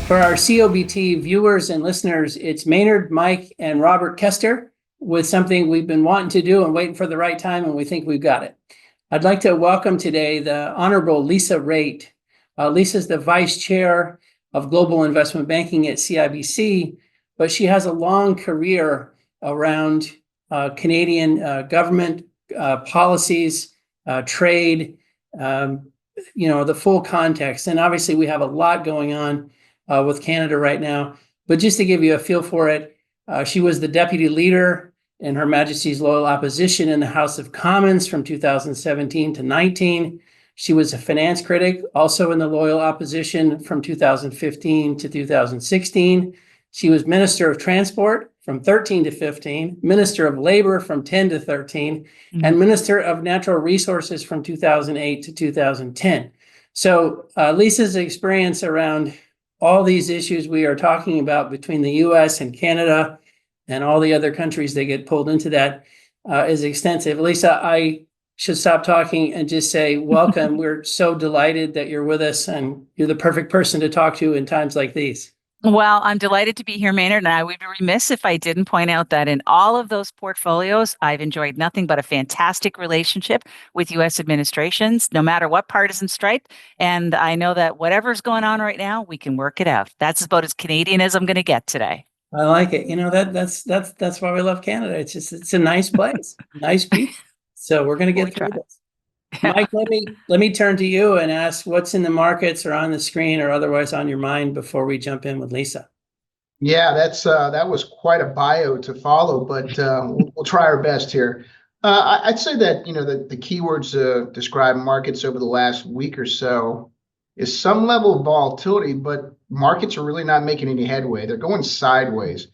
For our COBT viewers and listeners, it's Maynard, Mike, and Robert Kester with something we've been wanting to do and waiting for the right time, and we think we've got it. I'd like to welcome today the Honorable Lisa Raitt. Lisa's the Vice Chair of Global Investment Banking at CIBC, but she has a long career around Canadian government policies, trade, the full context. And obviously we have a lot going on with Canada right now. But just to give you a feel for it, she was the deputy leader in Her Majesty's Loyal Opposition in the House of Commons from 2017 to 19. She was a finance critic, also in the Loyal Opposition from 2015 to 2016. She was Minister of Transport from 13 to 15, Minister of Labor from 10 to 13, and Minister of Natural Resources from 2008 to 2010. So Lisa's experience around all these issues we are talking about between the U.S. and Canada and all the other countries that get pulled into that is extensive. Lisa, I should stop talking and just say welcome. We're so delighted that you're with us, and you're the perfect person to talk to in times like these. Well, I'm delighted to be here, Maynard, and I would be remiss if I didn't point out that in all of those portfolios, I've enjoyed nothing but a fantastic relationship with U.S. administrations, no matter what partisan stripe. And I know that whatever's going on right now, we can work it out. That's about as Canadian as I'm going to get today. I like it. That's why we love Canada. It's a nice place, nice people. So we're going to get through this. Mike, let me turn to you and ask what's in the markets or on the screen or otherwise on your mind before we jump in with Lisa. Yeah, that was quite a bio to follow, but we'll try our best here. I'd say that the keywords describe markets over the last week or so is some level of volatility, but markets are really not making any headway. They're going sideways.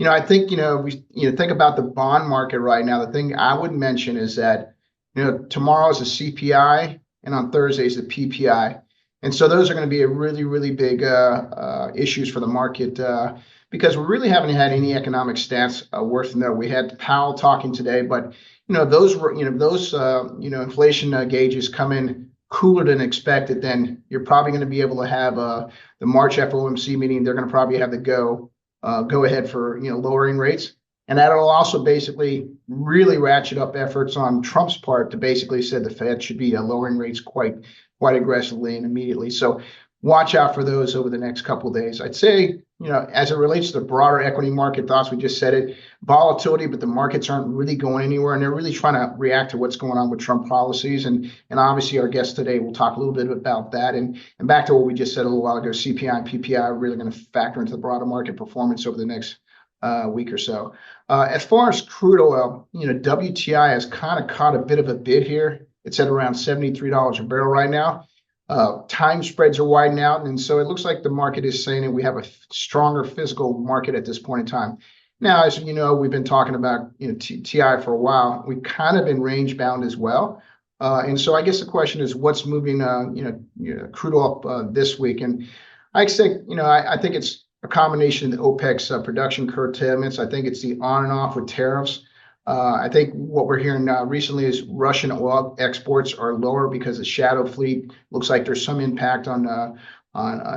I think we think about the bond market right now. The thing I would mention is that tomorrow is the CPI, and on Thursday is the PPI. And so those are going to be a really, really big issues for the market because we really haven't had any economic stats worth note. We had Powell talking today, but those inflation gauges come in cooler than expected. Then you're probably going to be able to have the March FOMC meeting. They're going to probably have the go ahead for lowering rates. And that'll also basically really ratchet up efforts on Trump's part to basically say the Fed should be lowering rates quite aggressively and immediately. So watch out for those over the next couple of days. I'd say, as it relates to the broader equity market thoughts, we just said it, volatility, but the markets aren't really going anywhere. And they're really trying to react to what's going on with Trump policies. And obviously our guest today will talk a little bit about that. And back to what we just said a little while ago, CPI and PPI are really going to factor into the broader market performance over the next week or so. As far as crude oil, WTI has kind of caught a bit of a bid here. It's at around $73 a barrel right now. Time spreads are widening out, and so it looks like the market is saying that we have a stronger physical market at this point in time. Now, as you know, we've been talking about TI for a while. We've kind of been range bound as well, and so I guess the question is, what's moving crude oil up this week? And I say, I think it's a combination of the OPEC's production curtailments. I think it's the on and off with tariffs. I think what we're hearing recently is Russian oil exports are lower because the shadow fleet looks like there's some impact on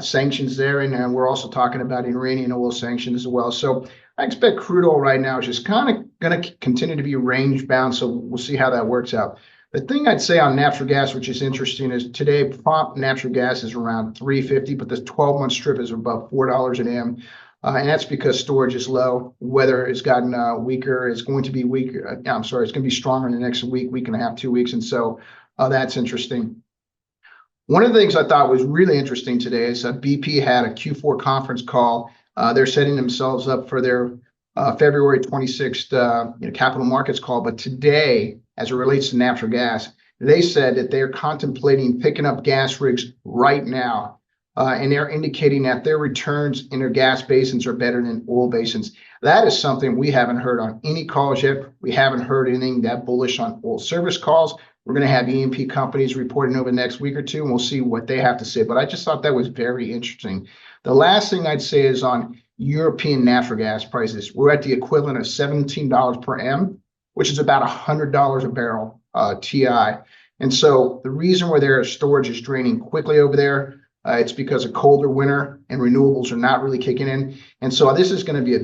sanctions there. And we're also talking about Iranian oil sanctions as well. So I expect crude oil right now is just kind of going to continue to be range bound. So we'll see how that works out. The thing I'd say on natural gas, which is interesting, is today prompt natural gas is around $3.50, but the 12-month strip is above $4 an M. And that's because storage is low. Weather has gotten weaker. It's going to be weaker. It's going to be stronger in the next week and a half, 2 weeks. And so that's interesting. One of the things I thought was really interesting today is BP had a Q4 conference call. They're setting themselves up for their February 26th capital markets call. But today, as it relates to natural gas, they said that they're contemplating picking up gas rigs right now. And they're indicating that their returns in their gas basins are better than oil basins. That is something we haven't heard on any calls yet. We haven't heard anything that bullish on oil service calls. We're going to have E&P companies reporting over the next week or two, and we'll see what they have to say. But I just thought that was very interesting. The last thing I'd say is on European natural gas prices. We're at the equivalent of $17 per M, which is about $100 a barrel TI. And so the reason where their storage is draining quickly over there, It's because of colder winter and renewables are not really kicking in. And so this is going to be a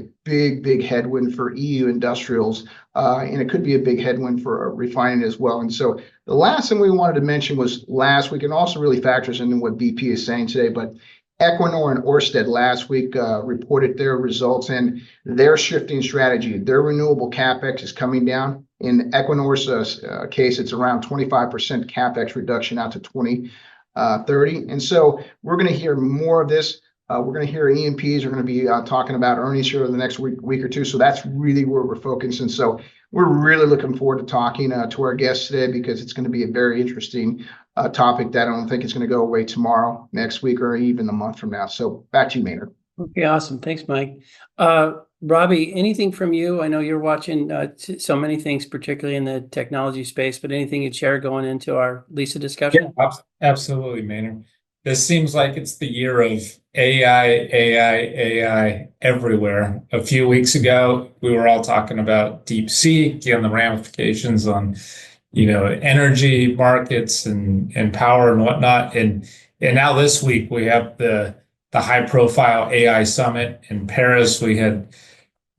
big headwind for EU industrials, and it could be a big headwind for refining as well. And so the last thing we wanted to mention was last week, and also really factors into what BP is saying today, but Equinor and Ørsted last week reported their results and their shifting strategy. Their renewable capex is coming down. In Equinor's case, it's around 25% capex reduction out to 2030. And so we're going to hear more of this. We're going to hear E&Ps are going to be talking about earnings here in the next week or two. So that's really where we're focusing. So we're really looking forward to talking to our guests today, because it's going to be a very interesting topic that I don't think is going to go away tomorrow, next week, or even a month from now. So back to you, Maynard. Okay, awesome. Thanks, Mike. Robbie, anything from you? I know you're watching so many things, particularly in the technology space, but anything you'd share going into our Lisa discussion? Yeah, absolutely, Maynard. This seems like it's the year of AI everywhere. A few weeks ago, we were all talking about DeepSeek and the ramifications on, energy markets and power and whatnot. And now this week we have the high-profile AI summit in Paris. We had,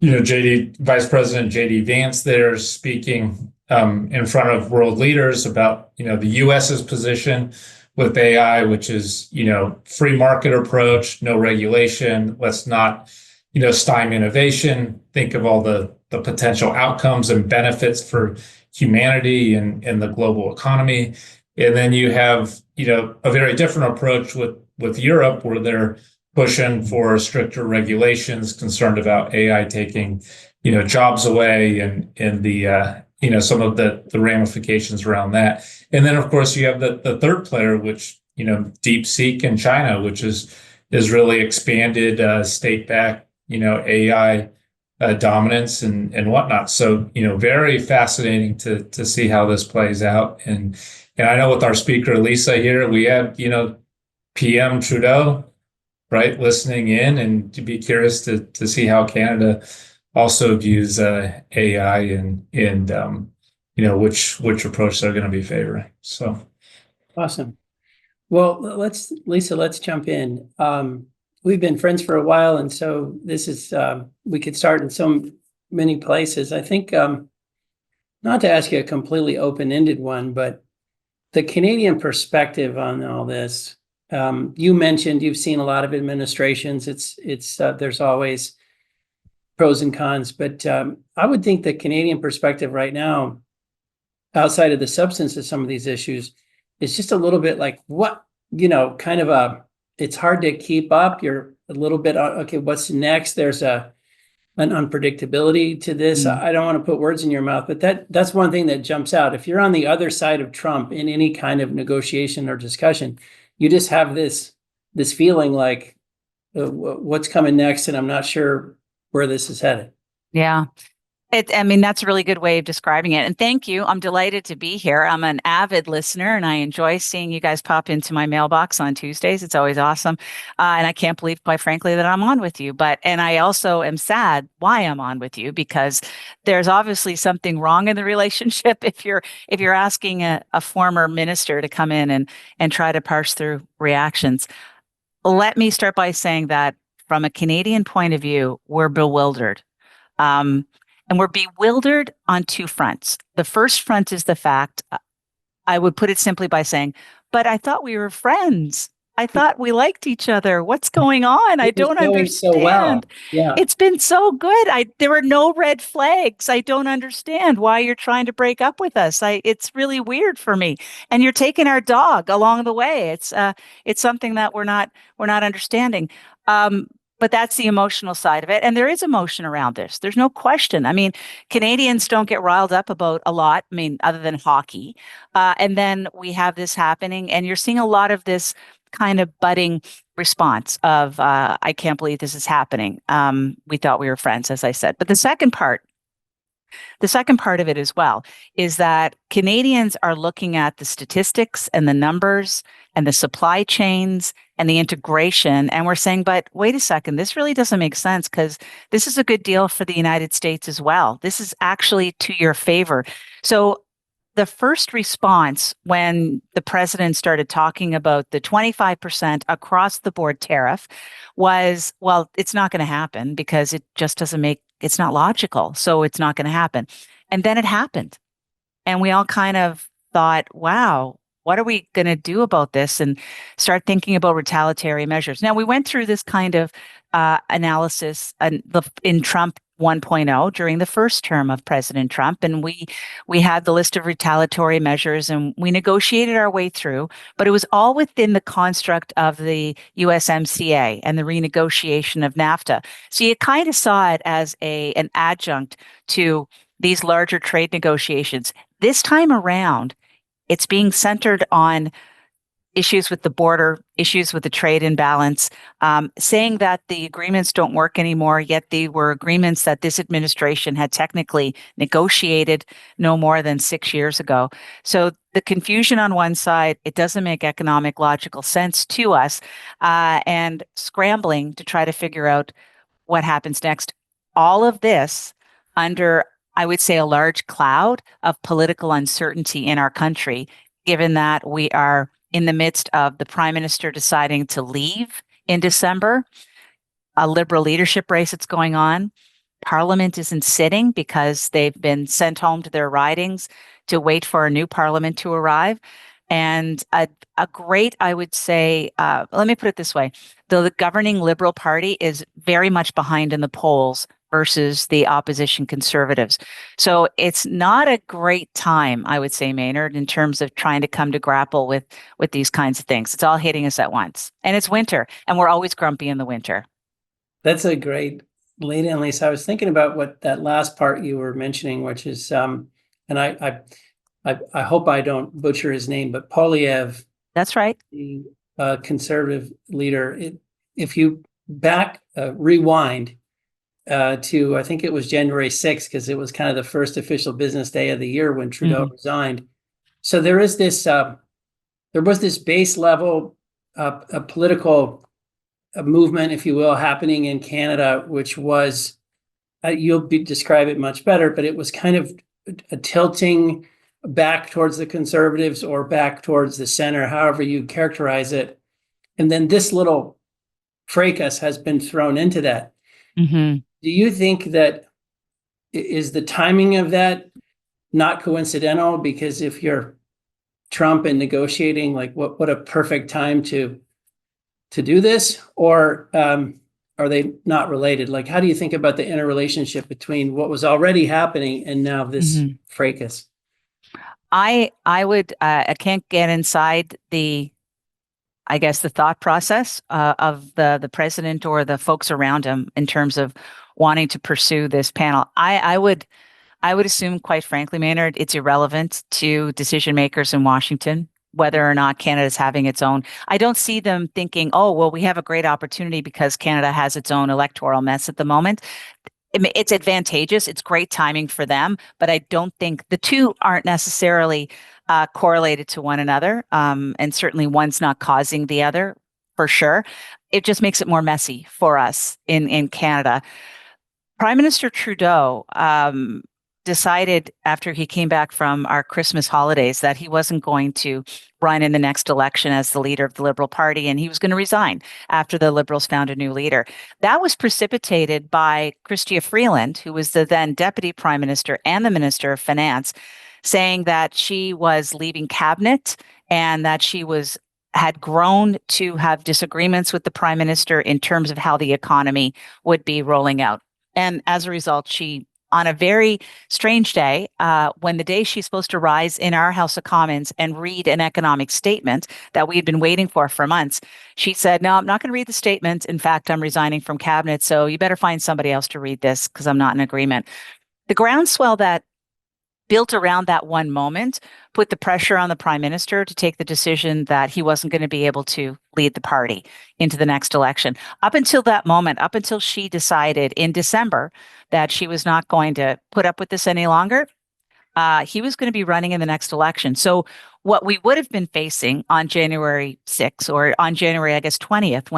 Vice President JD Vance there speaking in front of world leaders about, the U.S.'s position with AI, which is, free market approach, no regulation. Let's not, stymie innovation. Think of all the potential outcomes and benefits for humanity and the global economy. And then you have, a very different approach with Europe, where they're pushing for stricter regulations, concerned about AI taking, jobs away and the some of the ramifications around that. And then, of course, you have the third player, which, DeepSeek in China, which is really expanded state-backed, AI dominance and whatnot. So, very fascinating to see how this plays out. And I know with our speaker, Lisa, here, we have, PM Trudeau, right, listening in, and to be curious to see how Canada also views AI and which approach they're going to be favoring. So Awesome. Well, let's jump in. We've been friends for a while, and so this is we could start in so many places. I think not to ask you a completely open-ended one, but the Canadian perspective on all this. You mentioned you've seen a lot of administrations. It's there's always pros and cons, but I would think the Canadian perspective right now, outside of the substance of some of these issues, is just a little bit like kind of it's hard to keep up. You're a little bit, okay, what's next? There's an unpredictability to this. I don't want to put words in your mouth, but that's one thing that jumps out. If you're on the other side of Trump in any kind of negotiation or discussion, you just have this feeling like what's coming next, and I'm not sure where this is headed. Yeah. That's a really good way of describing it. And thank you. I'm delighted to be here. I'm an avid listener, and I enjoy seeing you guys pop into my mailbox on Tuesdays. It's always awesome. And I can't believe, quite frankly, that I'm on with you. And I also am sad why I'm on with you, because there's obviously something wrong in the relationship if you're asking a former minister to come in and try to parse through reactions. Let me start by saying that from a Canadian point of view, we're bewildered. And we're bewildered on two fronts. The first front is the fact, I would put it simply by saying, but I thought we were friends. I thought we liked each other. What's going on? I don't understand. So well. Yeah. It's been so good. There were no red flags. I don't understand why you're trying to break up with us. It's really weird for me. And you're taking our dog along the way. It's something that we're not understanding. But that's the emotional side of it. And there is emotion around this. There's no question. Canadians don't get riled up about a lot, other than hockey. And then we have this happening, and you're seeing a lot of this kind of budding response of, I can't believe this is happening. We thought we were friends, as I said. But the second part of it as well is that Canadians are looking at the statistics and the numbers and the supply chains and the integration. And we're saying, but wait a second, this really doesn't make sense, because this is a good deal for the United States as well. This is actually to your favor. So the first response when the president started talking about the 25% across the board tariff was, well, it's not going to happen because it just it's not logical. So it's not going to happen. And then it happened. And we all kind of thought, wow, what are we going to do about this? And start thinking about retaliatory measures. Now, we went through this kind of analysis in Trump 1.0 during the first term of President Trump. And we had the list of retaliatory measures and we negotiated our way through, but it was all within the construct of the USMCA and the renegotiation of NAFTA. So you kind of saw it as an adjunct to these larger trade negotiations. This time around, it's being centered on issues with the border, issues with the trade imbalance, saying that the agreements don't work anymore, yet they were agreements that this administration had technically negotiated no more than 6 years ago. So the confusion on one side, it doesn't make economic logical sense to us, and scrambling to try to figure out what happens next. All of this under, I would say, a large cloud of political uncertainty in our country, given that we are in the midst of the Prime Minister deciding to leave in December, a Liberal leadership race that's going on. Parliament isn't sitting because they've been sent home to their ridings to wait for a new Parliament to arrive. And a great, I would say, let me put it this way, the governing Liberal Party is very much behind in the polls versus the opposition Conservatives. So it's not a great time, I would say, Maynard, in terms of trying to come to grapple with these kinds of things. It's all hitting us at once. And it's winter, and we're always grumpy in the winter. That's a great lead in, Lisa. I was thinking about what that last part you were mentioning, which is, and I hope I don't butcher his name, but Poilievre. That's right. The conservative leader. If you rewind to, I think it was January 6th, because it was kind of the first official business day of the year when Trudeau resigned. So there was this base level a political movement, if you will, happening in Canada, which was, describe it much better, but it was kind of a tilting back towards the Conservatives or back towards the center, however you characterize it. And then this little fracas has been thrown into that. Mm-hmm. Do you think that is the timing of that not coincidental? Because if you're Trump and negotiating, like what a perfect time to do this, or are they not related? Like, how do you think about the interrelationship between what was already happening and now this fracas? I can't get inside the thought process of the president or the folks around him in terms of wanting to pursue this panel. I would assume, quite frankly, Maynard, it's irrelevant to decision makers in Washington whether or not Canada's having its own. I don't see them thinking, oh, well, we have a great opportunity because Canada has its own electoral mess at the moment. It's advantageous. It's great timing for them, but I don't think the two aren't necessarily correlated to one another. And certainly one's not causing the other, for sure. It just makes it more messy for us in Canada. Prime Minister Trudeau decided after he came back from our Christmas holidays that he wasn't going to run in the next election as the leader of the Liberal Party, and he was going to resign after the Liberals found a new leader. That was precipitated by Chrystia Freeland, who was the then Deputy Prime Minister and the Minister of Finance, saying that she was leaving cabinet and that she had grown to have disagreements with the Prime Minister in terms of how the economy would be rolling out. And as a result, she, on a very strange day, when the day she's supposed to rise in our House of Commons and read an economic statement that we had been waiting for months, she said, no, I'm not going to read the statement. In fact, I'm resigning from cabinet. So you better find somebody else to read this because I'm not in agreement. The groundswell that built around that one moment put the pressure on the Prime Minister to take the decision that he wasn't going to be able to lead the party into the next election. Up until that moment, up until she decided in December that she was not going to put up with this any longer, he was going to be running in the next election. So what we would have been facing on January 6th or on January, I guess, 20th,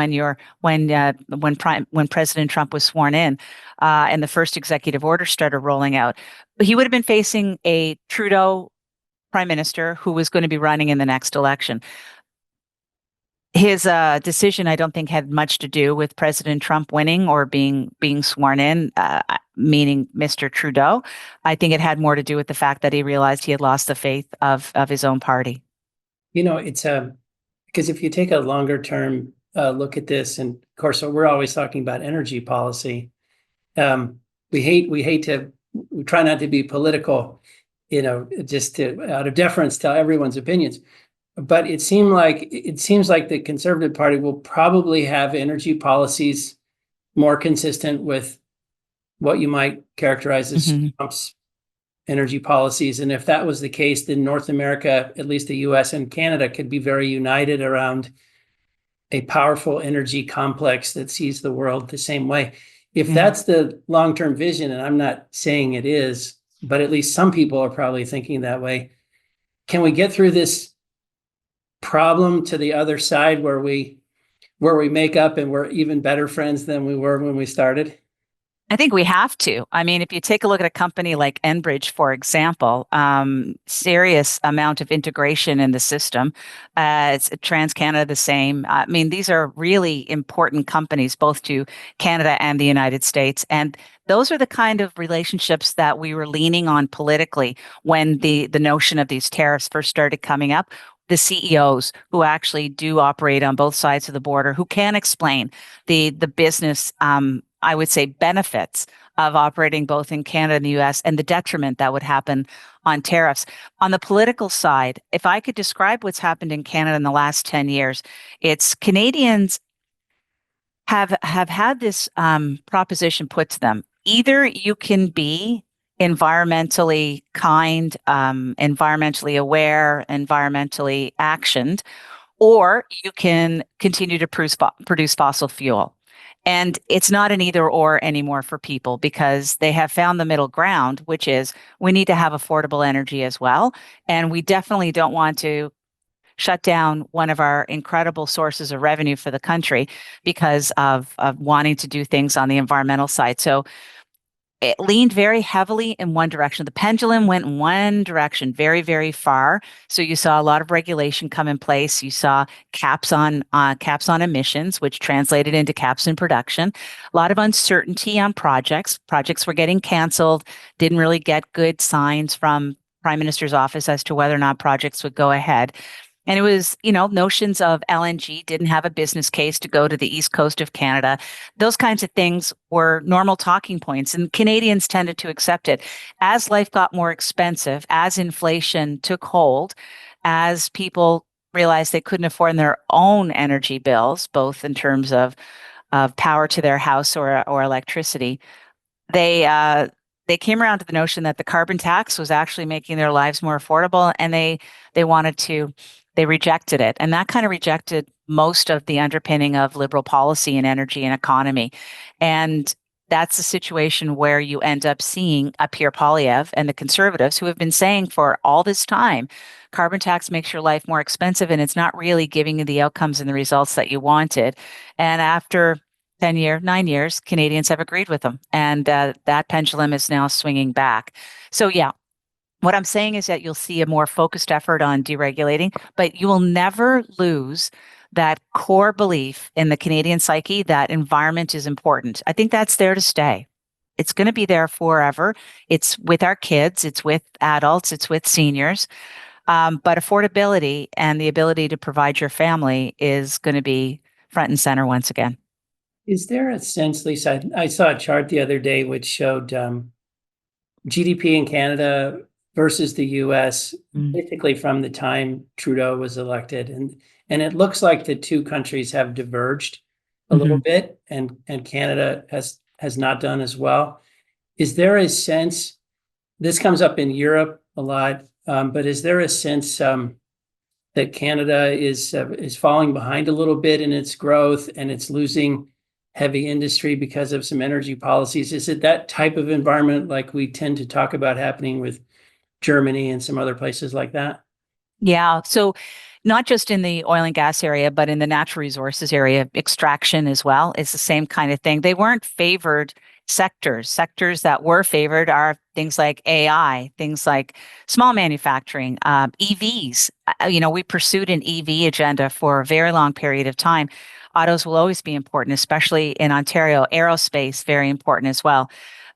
when President Trump was sworn in and the first executive order started rolling out, he would have been facing a Trudeau prime minister who was going to be running in the next election. His decision, I don't think, had much to do with President Trump winning or being sworn in, meaning Mr. Trudeau. I think it had more to do with the fact that he realized he had lost the faith of his own party. It's because if you take a longer term look at this, and of course, we're always talking about energy policy. We try not to be political, just out of deference to everyone's opinions. But it seems like the Conservative Party will probably have energy policies more consistent with what you might characterize as Trump's energy policies. And if that was the case, then North America, at least the U.S. and Canada, could be very united around a powerful energy complex that sees the world the same way. If that's the long-term vision, and I'm not saying it is, but at least some people are probably thinking that way, can we get through this problem to the other side where we make up and we're even better friends than we were when we started? I think we have to. I mean, if you take a look at a company like Enbridge, for example, serious amount of integration in the system. It's TransCanada the same. I mean, these are really important companies, both to Canada and the United States. And those are the kind of relationships that we were leaning on politically when the notion of these tariffs first started coming up. The CEOs who actually do operate on both sides of the border, who can explain the business, I would say, benefits of operating both in Canada and the US and the detriment that would happen on tariffs. On the political side, if I could describe what's happened in Canada in the last 10 years, it's Canadians have had this proposition put to them. Either you can be environmentally kind, environmentally aware, environmentally actioned, or you can continue to produce fossil fuel. And it's not an either or anymore for people because they have found the middle ground, which is we need to have affordable energy as well. And we definitely don't want to shut down one of our incredible sources of revenue for the country because of wanting to do things on the environmental side. So it leaned very heavily in one direction. The pendulum went in one direction very, very far. So you saw a lot of regulation come in place. You saw caps on emissions, which translated into caps in production. A lot of uncertainty on projects. Projects were getting canceled. Didn't really get good signs from Prime Minister's office as to whether or not projects would go ahead. And it was, notions of LNG didn't have a business case to go to the east coast of Canada. Those kinds of things were normal talking points, and Canadians tended to accept it. As life got more expensive, as inflation took hold, as people realized they couldn't afford their own energy bills, both in terms of power to their house or electricity, they came around to the notion that the carbon tax was actually making their lives more affordable, and they rejected it. And that kind of rejected most of the underpinning of liberal policy in energy and economy. And that's a situation where you end up seeing a Pierre Poilievre and the Conservatives who have been saying for all this time, carbon tax makes your life more expensive and it's not really giving you the outcomes and the results that you wanted. And after 9 years, Canadians have agreed with them. And that pendulum is now swinging back. So yeah, what I'm saying is that you'll see a more focused effort on deregulating, but you will never lose that core belief in the Canadian psyche that environment is important. I think that's there to stay. It's going to be there forever. It's with our kids, it's with adults, it's with seniors. But affordability and the ability to provide your family is going to be front and center once again. Is there a sense, Lisa, I saw a chart the other day which showed GDP in Canada versus the US, basically from the time Trudeau was elected. And it looks like the two countries have diverged a little bit, and Canada has not done as well. Is there a sense, this comes up in Europe a lot, but is there a sense that Canada is falling behind a little bit in its growth and it's losing heavy industry because of some energy policies? Is it that type of environment like we tend to talk about happening with Germany and some other places like that? Yeah. So not just in the oil and gas area, but in the natural resources area, extraction as well is the same kind of thing. They weren't favored sectors that were favored are things like AI, things like small manufacturing, EVs. We pursued an EV agenda for a very long period of time. Autos will always be important, especially in Ontario. Aerospace, very important as well.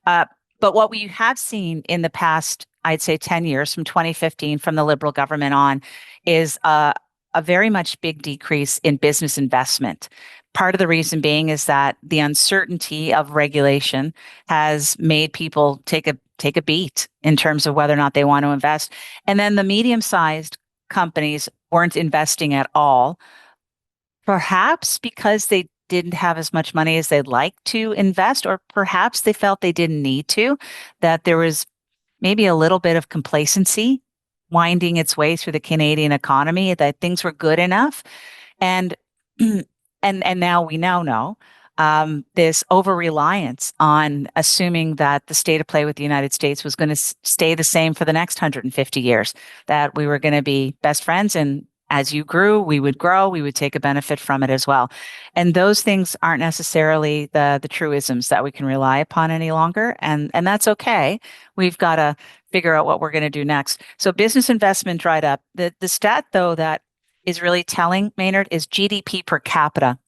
But what we have seen in the past, I'd say 10 years from 2015, from the Liberal government on, is a very much big decrease in business investment. Part of the reason being is that the uncertainty of regulation has made people take a beat in terms of whether or not they want to invest. And then the medium-sized companies weren't investing at all, perhaps because they didn't have as much money as they'd like to invest, or perhaps they felt they didn't need to, that there was maybe a little bit of complacency winding its way through the Canadian economy, that things were good enough. And and now we now know this over-reliance on assuming that the state of play with the United States was going to stay the same for the next 150 years, that we were going to be best friends, and as you grew, we would grow, we would take a benefit from it as well. And those things aren't necessarily the truisms that we can rely upon any longer. And that's okay. We've got to figure out what we're going to do next. So business investment dried up. The stat, though, that is really telling, Maynard, is GDP per capita.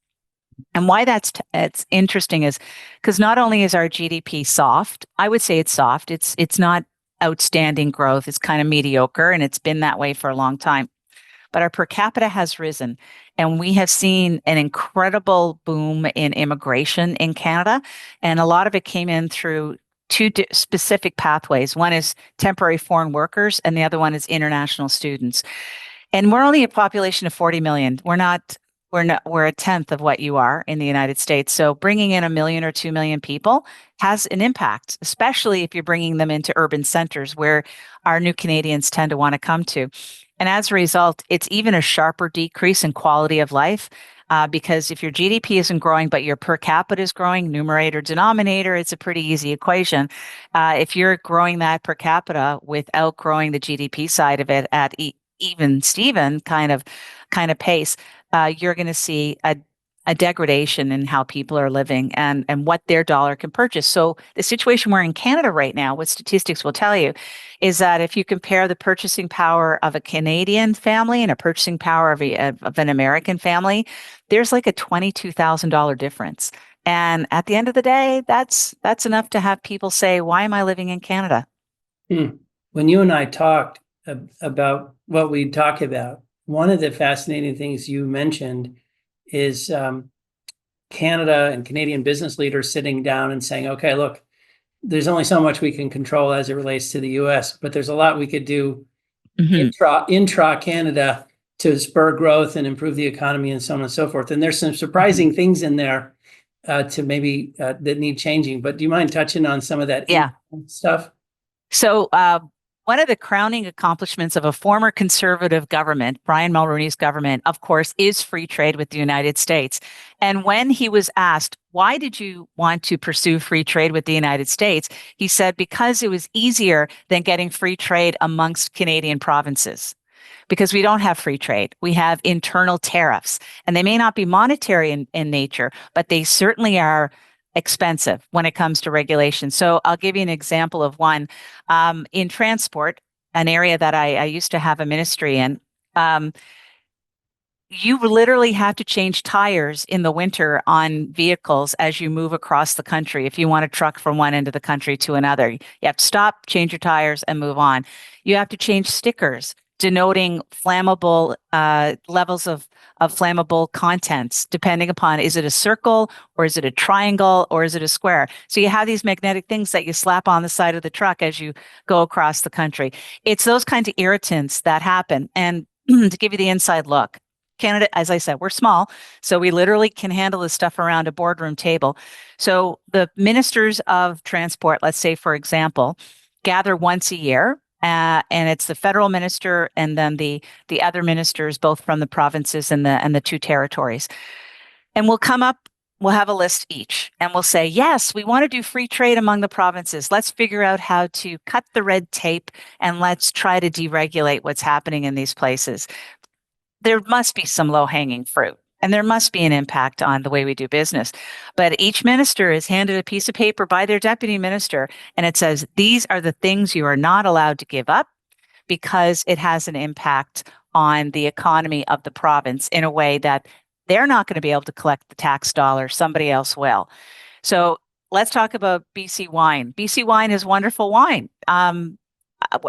And why it's interesting is because not only is our GDP soft, I would say it's soft. It's not outstanding growth. It's kind of mediocre, and it's been that way for a long time. But our per capita has risen, and we have seen an incredible boom in immigration in Canada. And a lot of it came in through two specific pathways. One is temporary foreign workers, and the other one is international students. And we're only a population of 40 million. We're a tenth of what you are in the United States. So bringing in 1 million or 2 million people has an impact, especially if you're bringing them into urban centers where our new Canadians tend to want to come to. And as a result, it's even a sharper decrease in quality of life, because if your GDP isn't growing, but your per capita is growing, numerator, denominator, it's a pretty easy equation. If you're growing that per capita without growing the GDP side of it at even Steven kind of pace, you're going to see a degradation in how people are living and what their dollar can purchase. So the situation we're in Canada right now, what statistics will tell you, is that if you compare the purchasing power of a Canadian family and a purchasing power of an American family, there's like a $22,000 difference. And at the end of the day, that's enough to have people say, why am I living in Canada? When you and I talked about what we talk about, one of the fascinating things you mentioned is Canada and Canadian business leaders sitting down and saying, okay, look, there's only so much we can control as it relates to the US, but there's a lot we could do intra-Canada to spur growth and improve the economy and so on and so forth. And there's some surprising things in there to maybe that need changing. But do you mind touching on some of that stuff? So one of the crowning accomplishments of a former conservative government, Brian Mulroney's government, of course, is free trade with the United States. And when he was asked, why did you want to pursue free trade with the United States? He said, because it was easier than getting free trade amongst Canadian provinces. Because we don't have free trade. We have internal tariffs, and they may not be monetary in nature, but they certainly are expensive when it comes to regulation. So I'll give you an example of one. In transport, an area that I used to have a ministry in, you literally have to change tires in the winter on vehicles as you move across the country. If you want to truck from one end of the country to another, you have to stop, change your tires, and move on. You have to change stickers denoting flammable levels of flammable contents, depending upon, is it a circle or is it a triangle or is it a square? So you have these magnetic things that you slap on the side of the truck as you go across the country. It's those kinds of irritants that happen. And to give you the inside look, Canada, as I said, we're small, so we literally can handle this stuff around a boardroom table. So the ministers of transport, let's say, for example, gather once a year. And it's the federal minister and then the other ministers, both from the provinces and the two territories. And we'll have a list each, and we'll say, yes, we want to do free trade among the provinces. Let's figure out how to cut the red tape and let's try to deregulate what's happening in these places. There must be some low-hanging fruit. And there must be an impact on the way we do business. But each minister is handed a piece of paper by their deputy minister, and it says, these are the things you are not allowed to give up because it has an impact on the economy of the province in a way that they're not going to be able to collect the tax dollar. Somebody else will. So let's talk about BC wine. BC wine is wonderful wine.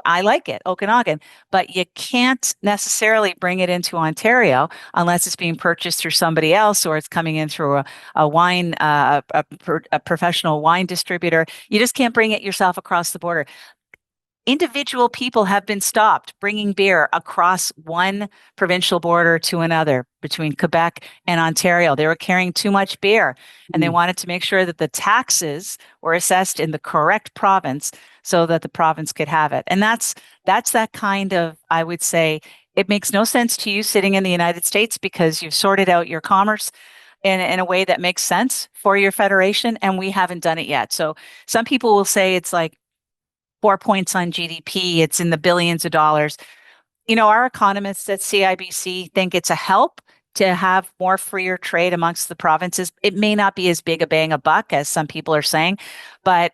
I like it, Okanagan, but you can't necessarily bring it into Ontario unless it's being purchased through somebody else or it's coming in through a professional wine distributor. You just can't bring it yourself across the border. Individual people have been stopped bringing beer across one provincial border to another between Quebec and Ontario. They were carrying too much beer, and they wanted to make sure that the taxes were assessed in the correct province so that the province could have it. And that's that kind of, I would say, it makes no sense to you sitting in the United States because you've sorted out your commerce in a way that makes sense for your federation, and we haven't done it yet. So some people will say it's like 4 points on GDP. It's in the billions of dollars. You know, our economists at CIBC think it's a help to have more freer trade amongst the provinces. It may not be as big a bang a buck as some people are saying, but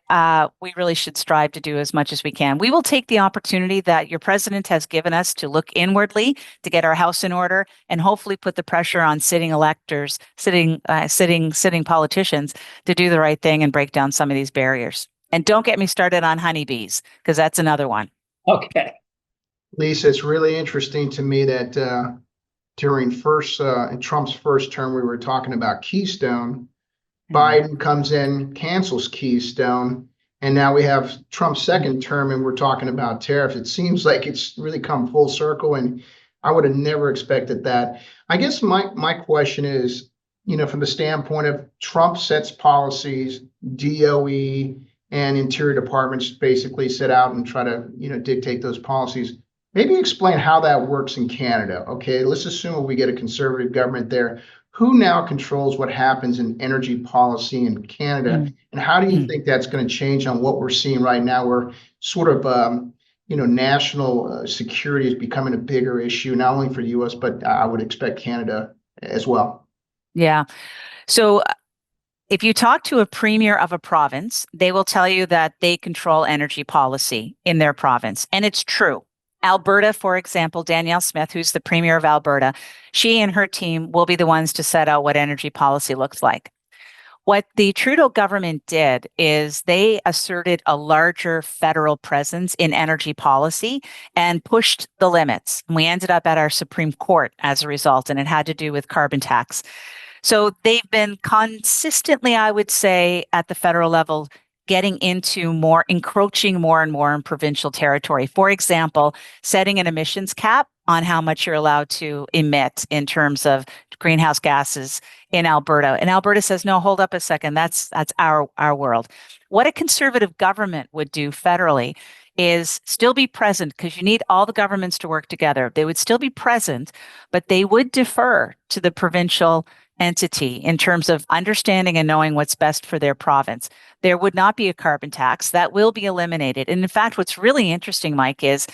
we really should strive to do as much as we can. We will take the opportunity that your president has given us to look inwardly, to get our house in order, and hopefully put the pressure on sitting electors, sitting politicians to do the right thing and break down some of these barriers. And don't get me started on honeybees, because that's another one. Okay. Lisa, it's really interesting to me that during in Trump's first term, we were talking about Keystone. Biden comes in, cancels Keystone, and now we have Trump's second term, and we're talking about tariffs. It seems like it's really come full circle, and I would have never expected that. I guess my question is, you know, from the standpoint of Trump sets policies, DOE and Interior departments basically set out and try to, you know, dictate those policies. Maybe explain how that works in Canada. Okay, let's assume we get a conservative government there. Who now controls what happens in energy policy in Canada? And how do you think that's going to change on what we're seeing right now, where sort of, you know, national security is becoming a bigger issue, not only for the U.S., but I would expect Canada as well. Yeah. So if you talk to a premier of a province, they will tell you that they control energy policy in their province. And it's true. Alberta, for example, Danielle Smith, who's the premier of Alberta, she and her team will be the ones to set out what energy policy looks like. What the Trudeau government did is they asserted a larger federal presence in energy policy and pushed the limits. And we ended up at our Supreme Court as a result, and it had to do with carbon tax. So they've been consistently, I would say, at the federal level, getting into encroaching more and more in provincial territory. For example, setting an emissions cap on how much you're allowed to emit in terms of greenhouse gases in Alberta. And Alberta says, no, hold up a second, that's our world. What a conservative government would do federally is still be present, because you need all the governments to work together. They would still be present, but they would defer to the provincial entity in terms of understanding and knowing what's best for their province. There would not be a carbon tax. That will be eliminated. And in fact, what's really interesting, Mike, is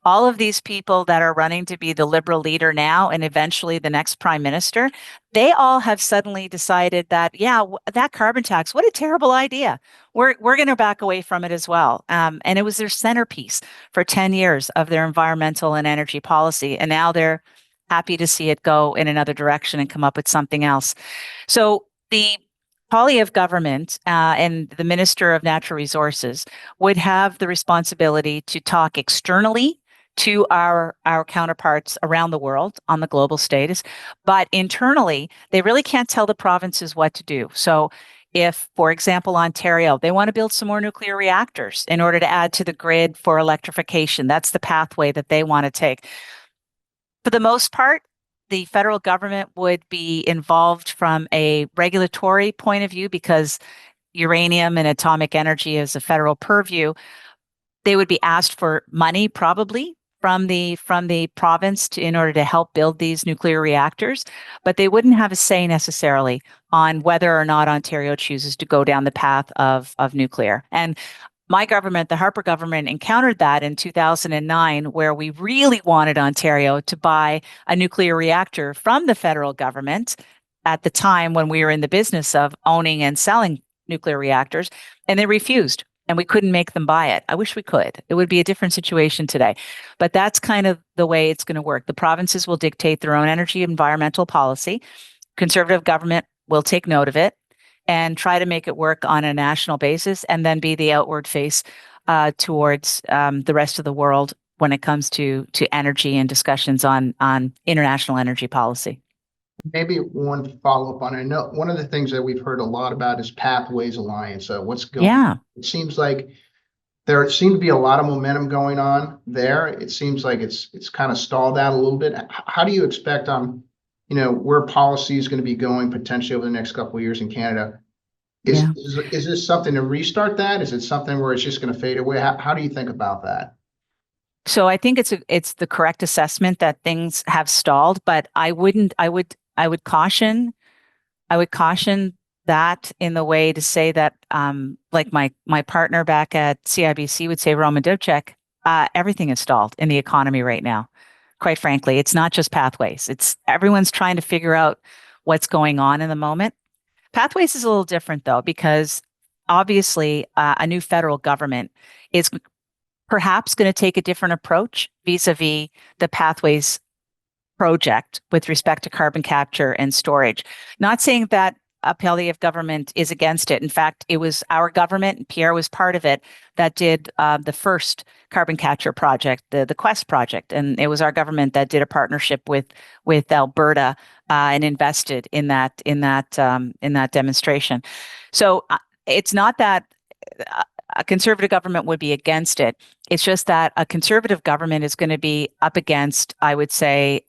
all of these people that are running to be the Liberal leader now and eventually the next prime minister, they all have suddenly decided that, yeah, that carbon tax, what a terrible idea. We're going to back away from it as well. And it was their centerpiece for 10 years of their environmental and energy policy. And now they're happy to see it go in another direction and come up with something else. So the Poilievre government and the Minister of Natural Resources would have the responsibility to talk externally to our counterparts around the world on the global stage, but internally, they really can't tell the provinces what to do. So if, for example, Ontario, they want to build some more nuclear reactors in order to add to the grid for electrification, that's the pathway that they want to take. For the most part, the federal government would be involved from a regulatory point of view because uranium and atomic energy is a federal purview. They would be asked for money probably from the province in order to help build these nuclear reactors, but they wouldn't have a say necessarily on whether or not Ontario chooses to go down the path of nuclear. And my government, the Harper government, encountered that in 2009, where we really wanted Ontario to buy a nuclear reactor from the federal government at the time when we were in the business of owning and selling nuclear reactors, and they refused. And we couldn't make them buy it. I wish we could. It would be a different situation today. But that's kind of the way it's going to work. The provinces will dictate their own energy environmental policy. Conservative government will take note of it and try to make it work on a national basis, and then be the outward face towards the rest of the world when it comes to energy and discussions on international energy policy. Maybe one follow-up on it. I know one of the things that we've heard a lot about is Pathways Alliance. What's going on? It seems like there seems to be a lot of momentum going on there. It seems like it's kind of stalled out a little bit. How do you expect where policy is going to be going potentially over the next couple of years in Canada? Is this something to restart that? Is it something where it's just going to fade away? How do you think about that? So I think it's the correct assessment that things have stalled, but I would caution that in the way to say that, like my partner back at CIBC would say, Roman Dubček, everything is stalled in the economy right now. Quite frankly, it's not just Pathways. It's everyone's trying to figure out what's going on in the moment. Pathways is a little different though, because obviously a new federal government is perhaps going to take a different approach vis-a-vis the Pathways project with respect to carbon capture and storage. Not saying that a Poilievre government is against it. In fact, it was our government, and Pierre was part of it, that did the first carbon capture project, the Quest project, and it was our government that did a partnership with Alberta and invested in that demonstration. So it's not that a conservative government would be against it. It's just that a conservative government is going to be up against, I would say,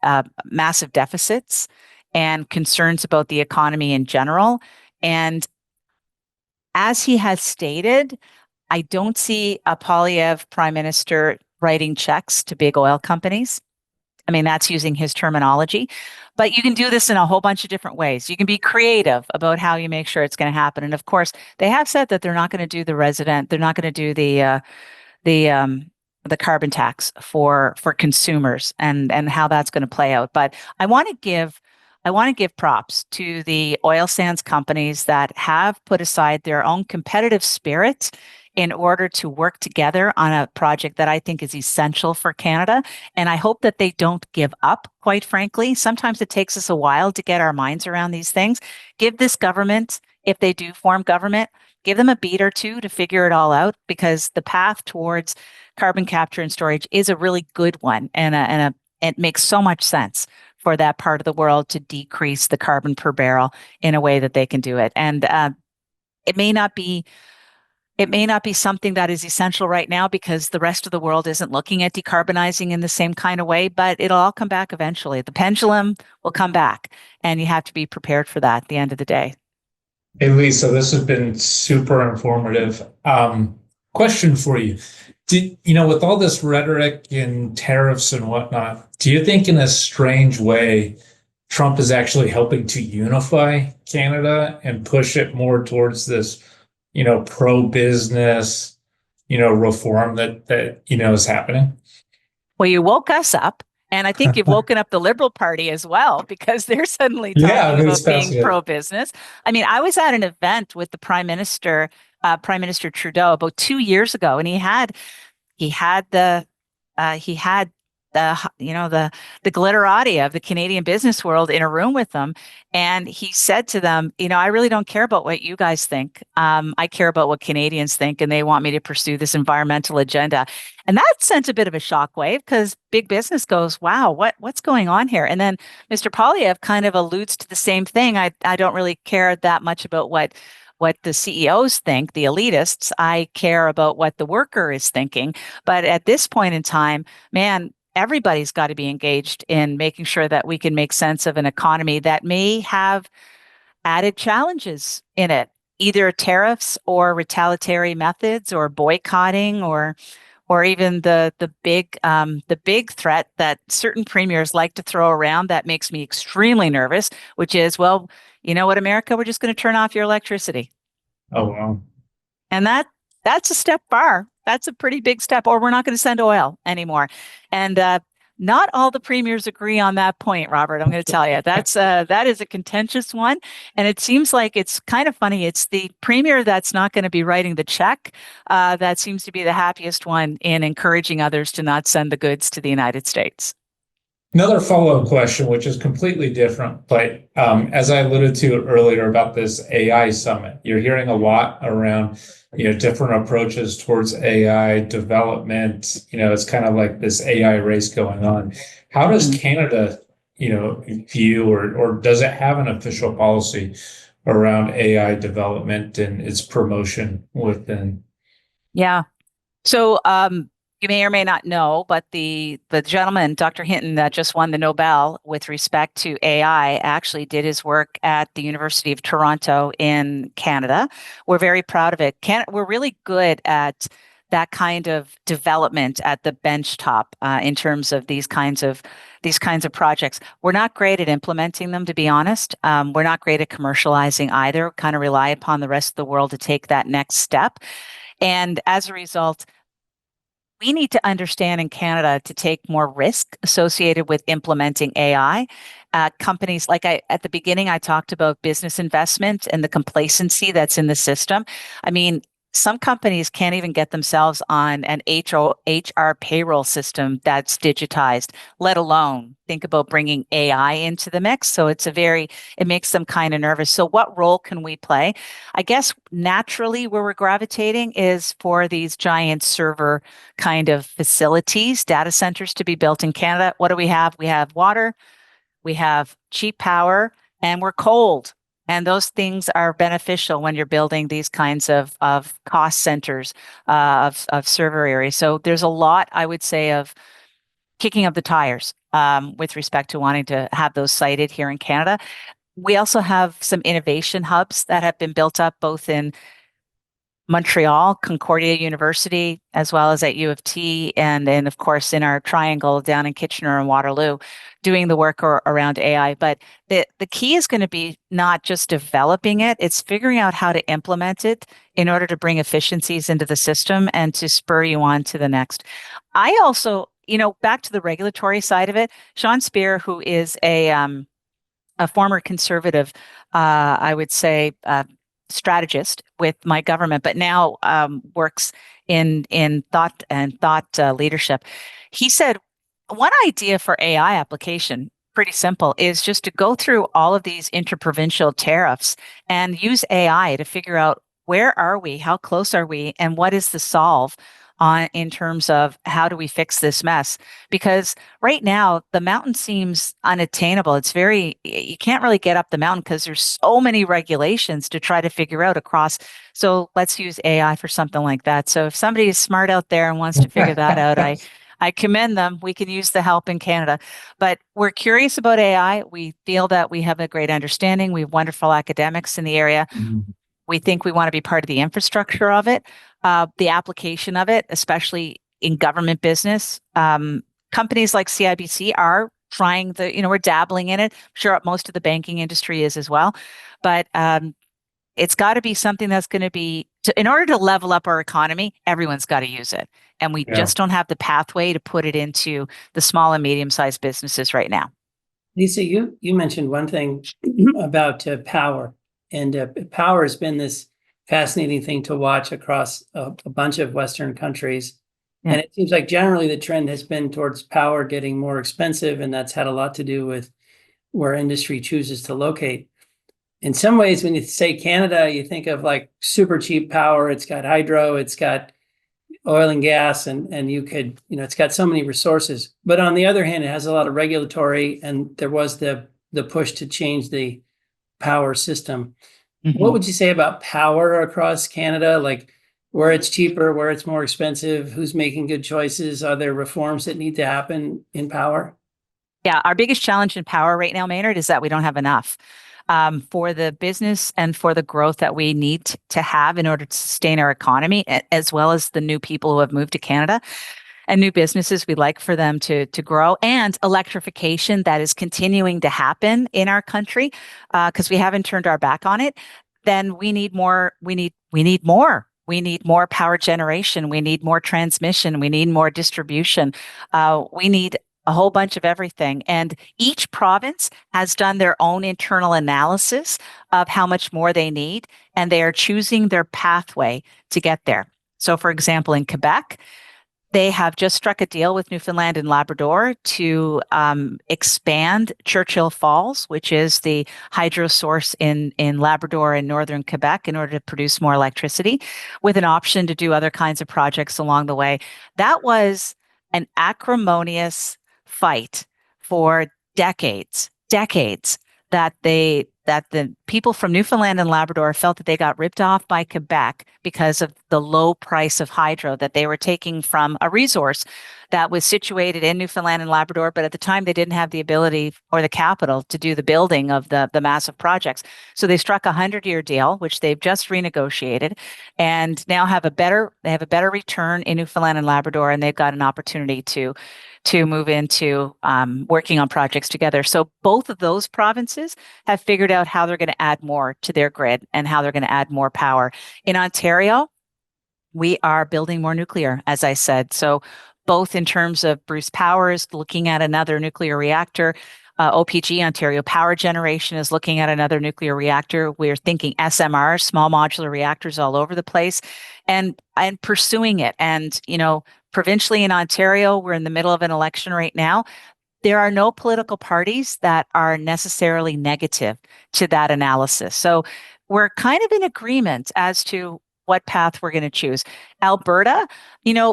massive deficits and concerns about the economy in general. And as he has stated, I don't see a Poilievre prime minister writing checks to big oil companies. I mean, that's using his terminology. But you can do this in a whole bunch of different ways. You can be creative about how you make sure it's going to happen. And of course, they have said that they're not going to do they're not going to do the carbon tax for consumers and how that's going to play out. But I want to give props to the oil sands companies that have put aside their own competitive spirit in order to work together on a project that I think is essential for Canada. And I hope that they don't give up, quite frankly. Sometimes it takes us a while to get our minds around these things. Give this government, if they do form government, give them a beat or two to figure it all out, because the path towards carbon capture and storage is a really good one. And it makes so much sense for that part of the world to decrease the carbon per barrel in a way that they can do it. And it may not be something that is essential right now because the rest of the world isn't looking at decarbonizing in the same kind of way, but it'll all come back eventually. The pendulum will come back, and you have to be prepared for that at the end of the day. Hey, Lisa, this has been super informative. Question for you. With all this rhetoric and tariffs and whatnot, do you think in a strange way, Trump is actually helping to unify Canada and push it more towards this, pro-business, reform that is happening? Well, you woke us up. And I think you've woken up the Liberal Party as well, because they're suddenly talking about being pro-business. I mean, I was at an event with the Prime Minister Trudeau about 2 years ago, and he had the glitterati of the Canadian business world in a room with them. And he said to them, I really don't care about what you guys think. I care about what Canadians think, and they want me to pursue this environmental agenda. And that sent a bit of a shockwave, because big business goes, wow, what's going on here? And then Mr. Poilievre kind of alludes to the same thing. I don't really care that much about what the CEOs think, the elitists. I care about what the worker is thinking. But at this point in time, man, everybody's got to be engaged in making sure that we can make sense of an economy that may have added challenges in it, either tariffs or retaliatory methods or boycotting or even the big threat that certain premiers like to throw around that makes me extremely nervous, which is, well, you know what, America, we're just going to turn off your electricity. Oh, wow. And that's a step far. That's a pretty big step. Or we're not going to send oil anymore. And not all the premiers agree on that point, Robert. I'm going to tell you that is a contentious one, and it seems like it's kind of funny. It's the premier that's not going to be writing the check that seems to be the happiest one in encouraging others to not send the goods to the United States. Another follow-up question, which is completely different, but as I alluded to earlier about this AI summit, you're hearing a lot around, different approaches towards AI development. It's kind of like this AI race going on. How does Canada, view or does it have an official policy around AI development and its promotion within? Yeah. So, you may or may not know, but the gentleman, Dr. Hinton, that just won the Nobel with respect to AI, actually did his work at the University of Toronto in Canada. We're very proud of it. We're really good at that kind of development at the bench top in terms of these kinds of projects. We're not great at implementing them, to be honest. We're not great at commercializing either. Kind of rely upon the rest of the world to take that next step, and as a result, we need to understand in Canada to take more risk associated with implementing AI. Companies, at the beginning, I talked about business investment and the complacency that's in the system. I mean, some companies can't even get themselves on an HR payroll system that's digitized, let alone think about bringing AI into the mix. So it makes them kind of nervous. So what role can we play? I guess naturally where we're gravitating is for these giant server kind of facilities, data centers to be built in Canada. What do we have? We have water, we have cheap power, and we're cold. And those things are beneficial when you're building these kinds of cost centers of server areas. So there's a lot, I would say, of kicking up the tires with respect to wanting to have those sited here in Canada. We also have some innovation hubs that have been built up both in Montreal, Concordia University, as well as at U of T, and then, of course, in our triangle down in Kitchener and Waterloo, doing the work around AI. But the key is going to be not just developing it, it's figuring out how to implement it in order to bring efficiencies into the system and to spur you on to the next. I also, back to the regulatory side of it, Sean Speer, who is a former conservative, I would say, strategist with my government, but now works in thought leadership. He said one idea for AI application, pretty simple, is just to go through all of these interprovincial tariffs and use AI to figure out where are we, how close are we, and what is the solve in terms of how do we fix this mess? Because right now the mountain seems unattainable. You can't really get up the mountain because there's so many regulations to try to figure out across. So let's use AI for something like that. So if somebody is smart out there and wants to figure that out, I commend them. We can use the help in Canada, but we're curious about AI. We feel that we have a great understanding. We have wonderful academics in the area. Mm-hmm. We think we want to be part of the infrastructure of it, the application of it, especially in government business. Companies like CIBC are trying we're dabbling in it. I'm sure most of the banking industry is as well. But it's got to be something that's going to be, in order to level up our economy, everyone's got to use it. And we just don't have the pathway to put it into the small and medium-sized businesses right now. Lisa, you mentioned one thing about power. And power has been this fascinating thing to watch across a bunch of Western countries. Yeah. And it seems like generally the trend has been towards power getting more expensive, and that's had a lot to do with where industry chooses to locate. In some ways, when you say Canada, you think of like super cheap power. It's got hydro, it's got oil and gas, and you could, it's got so many resources. But on the other hand, it has a lot of regulatory, and there was the push to change the power system. Mm-hmm. What would you say about power across Canada? Like where it's cheaper, where it's more expensive, who's making good choices? Are there reforms that need to happen in power? Yeah, our biggest challenge in power right now, Maynard, is that we don't have enough for the business and for the growth that we need to have in order to sustain our economy, as well as the new people who have moved to Canada. And new businesses, we'd like for them to grow, and electrification that is continuing to happen in our country because we haven't turned our back on it. Then we need more. We need more. We need more power generation. We need more transmission. We need more distribution. We need a whole bunch of everything. And each province has done their own internal analysis of how much more they need, and they are choosing their pathway to get there. So, for example, in Quebec, they have just struck a deal with Newfoundland and Labrador to expand Churchill Falls, which is the hydro source in Labrador and northern Quebec, in order to produce more electricity, with an option to do other kinds of projects along the way. That was an acrimonious fight for decades, that the people from Newfoundland and Labrador felt that they got ripped off by Quebec because of the low price of hydro, that they were taking from a resource that was situated in Newfoundland and Labrador, but at the time they didn't have the ability or the capital to do the building of the massive projects. So they struck a 100-year deal, which they've just renegotiated, and now have a better return in Newfoundland and Labrador, and they've got an opportunity to move into working on projects together. So both of those provinces have figured out how they're going to add more to their grid and how they're going to add more power. In Ontario, we are building more nuclear, as I said. So both in terms of Bruce Power is looking at another nuclear reactor. OPG, Ontario Power Generation, is looking at another nuclear reactor. We're thinking SMR, small modular reactors, all over the place, and pursuing it. And, provincially in Ontario, we're in the middle of an election right now. There are no political parties that are necessarily negative to that analysis. So we're kind of in agreement as to what path we're going to choose. Alberta,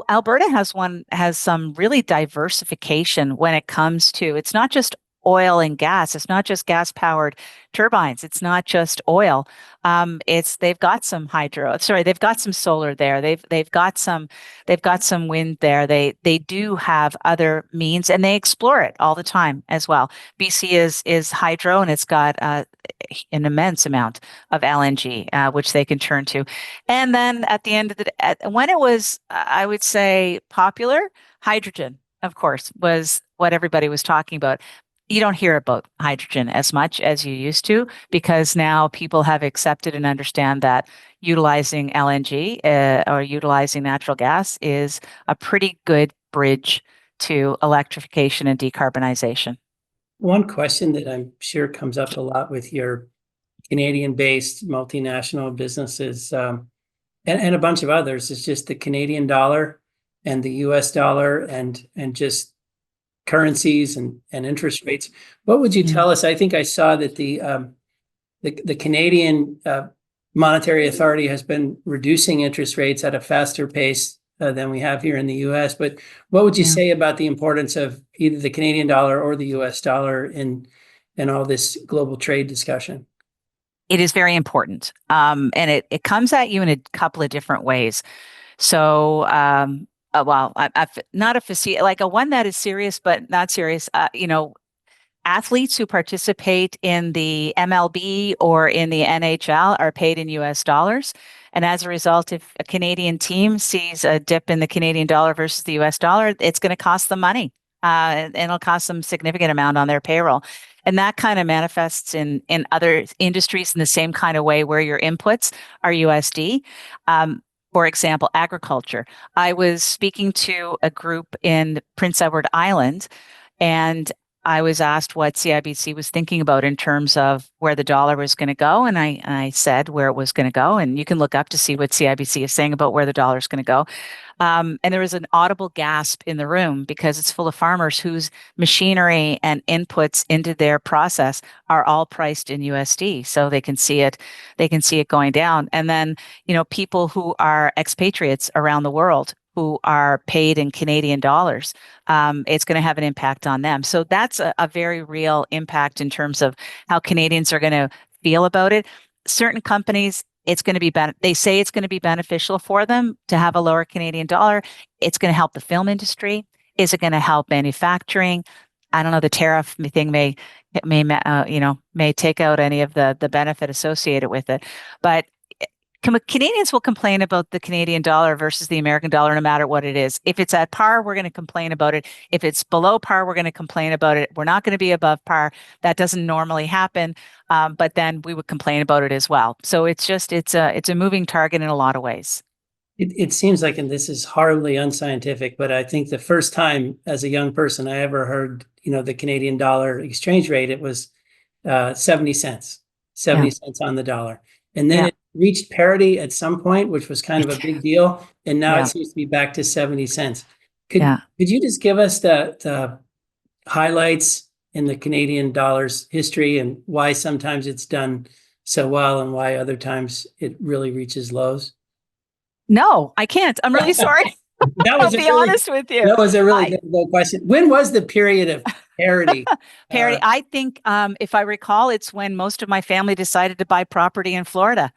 Alberta has some really diversification when it comes to, it's not just oil and gas. It's not just gas powered turbines. It's not just oil. They've got some hydro. Sorry, they've got some solar there. They've got some wind there. They do have other means, and they explore it all the time as well. BC is hydro, and it's got an immense amount of LNG, which they can turn to. And then at the end of when it was, I would say, popular, hydrogen, of course, was what everybody was talking about. You don't hear about hydrogen as much as you used to, because now people have accepted and understand that utilizing LNG or utilizing natural gas is a pretty good bridge to electrification and decarbonization. One question that I'm sure comes up a lot with your Canadian-based multinational businesses and a bunch of others is just the Canadian dollar and the US dollar and just currencies and interest rates. What would you tell us? I think I saw that the Canadian Monetary Authority has been reducing interest rates at a faster pace than we have here in the US. But what would you say about the importance of either the Canadian dollar or the US dollar in all this global trade discussion? It is very important. And it comes at you in a couple of different ways. So, I've not a facility, like a one that is serious, but not serious. Athletes who participate in the MLB or in the NHL are paid in US dollars. And as a result, if a Canadian team sees a dip in the Canadian dollar versus the US dollar, it's going to cost them money. And it'll cost them a significant amount on their payroll. And that kind of manifests in other industries in the same kind of way, where your inputs are USD. For example, agriculture. I was speaking to a group in Prince Edward Island, and I was asked what CIBC was thinking about in terms of where the dollar was going to go. And I said where it was going to go. And you can look up to see what CIBC is saying about where the dollar is going to go. And there was an audible gasp in the room, because it's full of farmers whose machinery and inputs into their process are all priced in USD. So they can see it going down. And then, people who are expatriates around the world who are paid in Canadian dollars, it's going to have an impact on them. So that's a very real impact in terms of how Canadians are going to feel about it. Certain companies, it's going to be they say it's going to be beneficial for them to have a lower Canadian dollar. It's going to help the film industry. Is it going to help manufacturing? I don't know. The tariff thing may take out any of the benefit associated with it, but Canadians will complain about the Canadian dollar versus the American dollar, no matter what it is. If it's at par, we're going to complain about it. If it's below par, we're going to complain about it. We're not going to be above par. That doesn't normally happen, but then we would complain about it as well. So it's a moving target in a lot of ways. It seems like, and this is horribly unscientific, but I think the first time as a young person I ever heard, the Canadian dollar exchange rate, it was 70 cents, 70 cents on the dollar. And then it reached parity at some point, which was kind of a big deal. And now it seems to be back to 70 cents. Could you just give us the highlights in the Canadian dollar's history and why sometimes it's done so well and why other times it really reaches lows? No, I can't. I'm really sorry. I'll be honest with you. That was a really difficult question. When was the period of parity? Parity. I think, if I recall, it's when most of my family decided to buy property in Florida.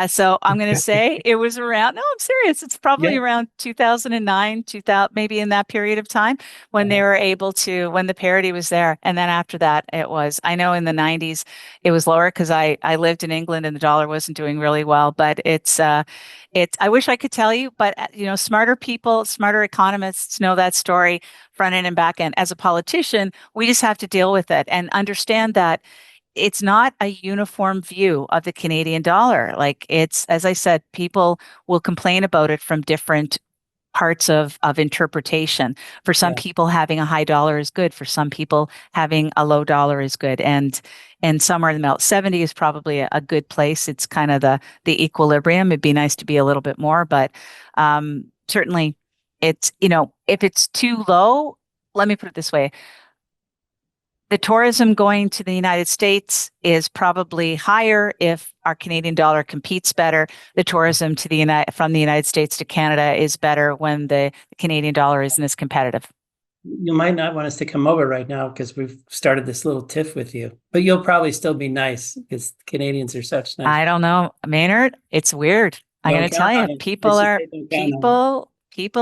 So I'm going to say it was around. No, I'm serious. It's probably around 2009, 2000, maybe in that period of time when they were able to, when the parity was there. And then after that, it was. I know in the 90s it was lower because I lived in England and the dollar wasn't doing really well. But it's. I wish I could tell you, but smarter people, smarter economists know that story front end and back end. As a politician, we just have to deal with it and understand that it's not a uniform view of the Canadian dollar. Like it's, as I said, people will complain about it from different parts of interpretation. For some people, having a high dollar is good. For some people, having a low dollar is good. And somewhere in the middle, 70 is probably a good place. It's kind of the equilibrium. It'd be nice to be a little bit more, but certainly it's, if it's too low, let me put it this way. The tourism going to the United States is probably higher if our Canadian dollar competes better. The tourism to from the United States to Canada is better when the Canadian dollar isn't as competitive. You might not want us to come over right now because we've started this little tiff with you, but you'll probably still be nice because Canadians are such nice. I don't know, Maynard. It's weird. I'm going to tell you, people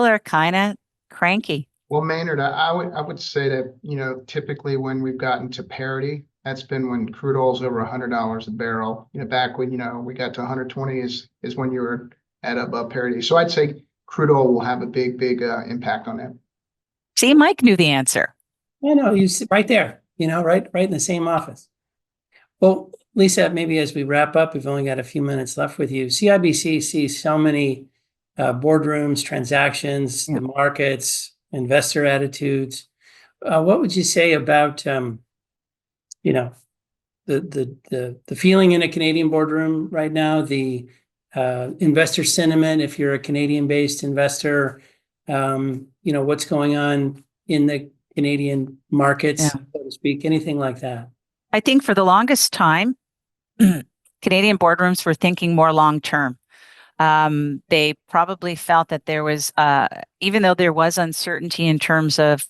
are kind of cranky. Well, Maynard, I would say that, typically when we've gotten to parity, that's been when crude oil is over $100 a barrel. Back when, we got to 120 is when you were at above parity. So I'd say crude oil will have a big impact on that. See, Mike knew the answer. I know, you sit right there, right in the same office. Well, Lisa, maybe as we wrap up, we've only got a few minutes left with you. CIBC sees so many boardrooms, transactions, the markets, investor attitudes. What would you say about the feeling in a Canadian boardroom right now, the investor sentiment if you're a Canadian-based investor, what's going on in the Canadian markets, so to speak, anything like that? I think for the longest time, Canadian boardrooms were thinking more long-term. They probably felt that there was, even though there was uncertainty in terms of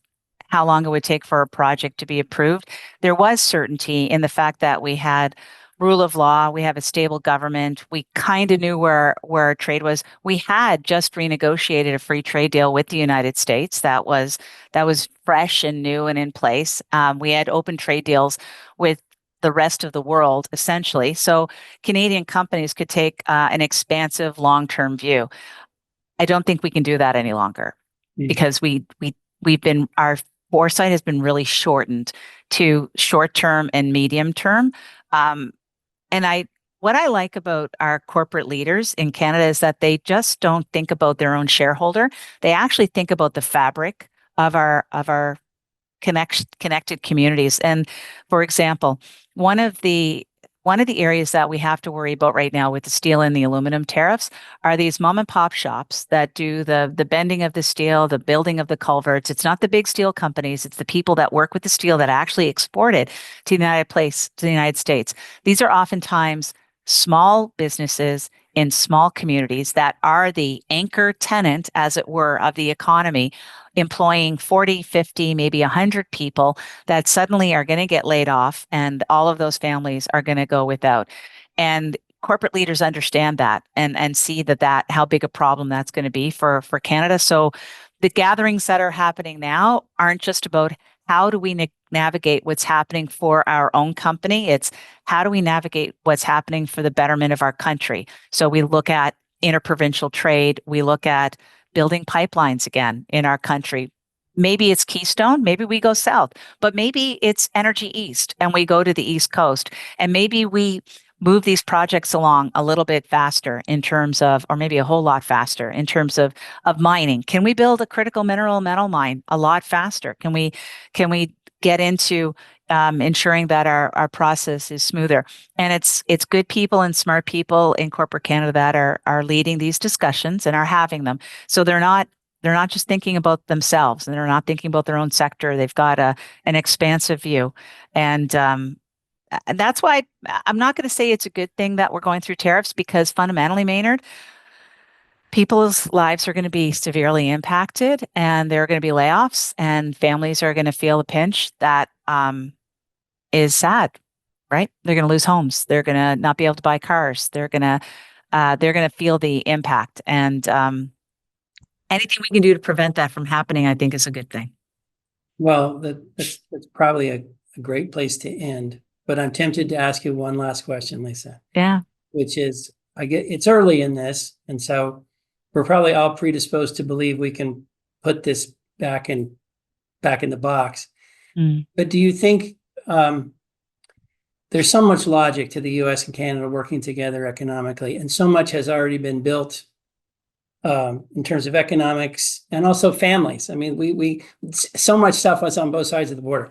how long it would take for a project to be approved, there was certainty in the fact that we had rule of law, we have a stable government, we kind of knew where our trade was. We had just renegotiated a free trade deal with the United States that was fresh and new and in place. We had open trade deals with the rest of the world, essentially. So Canadian companies could take an expansive long-term view. I don't think we can do that any longer because our foresight has been really shortened to short-term and medium-term. What I like about our corporate leaders in Canada is that they just don't think about their own shareholder. They actually think about the fabric of our connected communities. And for example, one of the areas that we have to worry about right now with the steel and the aluminum tariffs are these mom and pop shops that do the bending of the steel, the building of the culverts. It's not the big steel companies. It's the people that work with the steel that actually export it to the United States. These are oftentimes small businesses in small communities that are the anchor tenant, as it were, of the economy, employing 40, 50, maybe 100 people that suddenly are going to get laid off, and all of those families are going to go without. And corporate leaders understand that and see that how big a problem that's going to be for Canada. So the gatherings that are happening now aren't just about how do we navigate what's happening for our own company. It's how do we navigate what's happening for the betterment of our country. So we look at interprovincial trade. We look at building pipelines again in our country. Maybe it's Keystone, maybe we go south, but maybe it's Energy East and we go to the East Coast. And maybe we move these projects along a little bit faster in terms of, or maybe a whole lot faster in terms of mining? Can we build a critical mineral metal mine a lot faster? Can we get into ensuring that our process is smoother? And it's good people and smart people in corporate Canada that are leading these discussions and are having them. So they're not just thinking about themselves, and they're not thinking about their own sector. They've got an expansive view. And that's why I'm not going to say it's a good thing that we're going through tariffs, because fundamentally, Maynard, people's lives are going to be severely impacted, and there are going to be layoffs, and families are going to feel a pinch that is sad, right? They're going to lose homes. They're going to not be able to buy cars. They're going to feel the impact. And anything we can do to prevent that from happening, I think, is a good thing. Well, that's probably a great place to end. But I'm tempted to ask you one last question, Lisa. Yeah. Which is, it's early in this, and so we're probably all predisposed to believe we can put this back in the box. But do you think there's so much logic to the U.S. and Canada working together economically, and so much has already been built in terms of economics and also families? I mean, we so much stuff was on both sides of the border.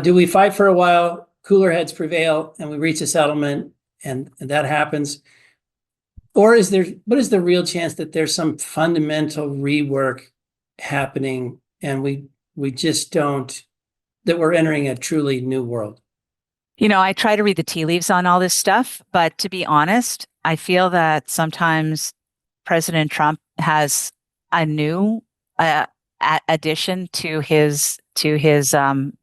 Do we fight for a while, cooler heads prevail, and we reach a settlement, and that happens? Or what is the real chance that there's some fundamental rework happening, and we just don't, that we're entering a truly new world? You know, I try to read the tea leaves on all this stuff, but to be honest, I feel that sometimes President Trump has a new addition to his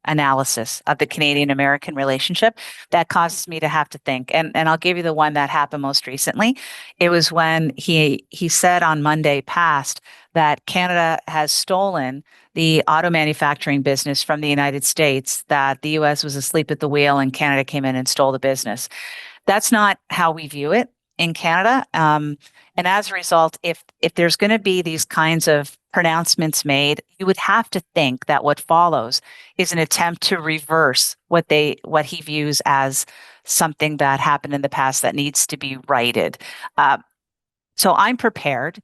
analysis of the Canadian-American relationship that causes me to have to think. And I'll give you the one that happened most recently. It was when he said on Monday past that Canada has stolen the auto manufacturing business from the United States, that the US was asleep at the wheel and Canada came in and stole the business. That's not how we view it in Canada. And as a result, if there's going to be these kinds of pronouncements made, you would have to think that what follows is an attempt to reverse what he views as something that happened in the past that needs to be righted. So I'm prepared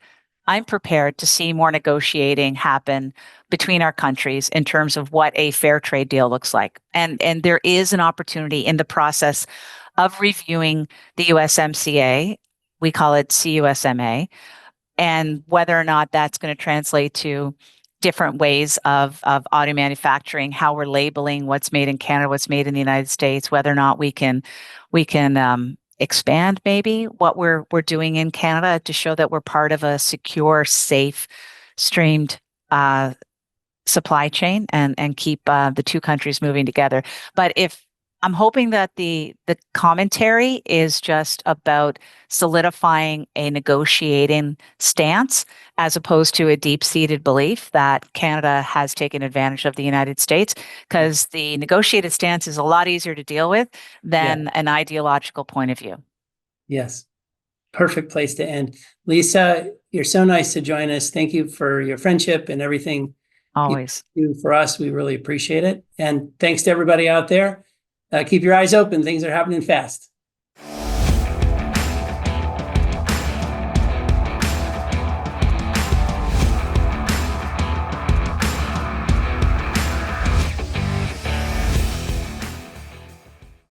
to see more negotiating happen between our countries in terms of what a fair trade deal looks like. And there is an opportunity in the process of reviewing the USMCA, we call it CUSMA, and whether or not that's going to translate to different ways of auto manufacturing, how we're labeling what's made in Canada, what's made in the United States, whether or not we can expand maybe what we're doing in Canada to show that we're part of a secure, safe, streamed supply chain and keep the two countries moving together. But I'm hoping that the commentary is just about solidifying a negotiating stance as opposed to a deep-seated belief that Canada has taken advantage of the United States, because the negotiated stance is a lot easier to deal with than an ideological point of view. Yes. Perfect place to end. Lisa, you're so nice to join us. Thank you for your friendship and everything Always. you do for us. We really appreciate it. And thanks to everybody out there. Keep your eyes open. Things are happening fast.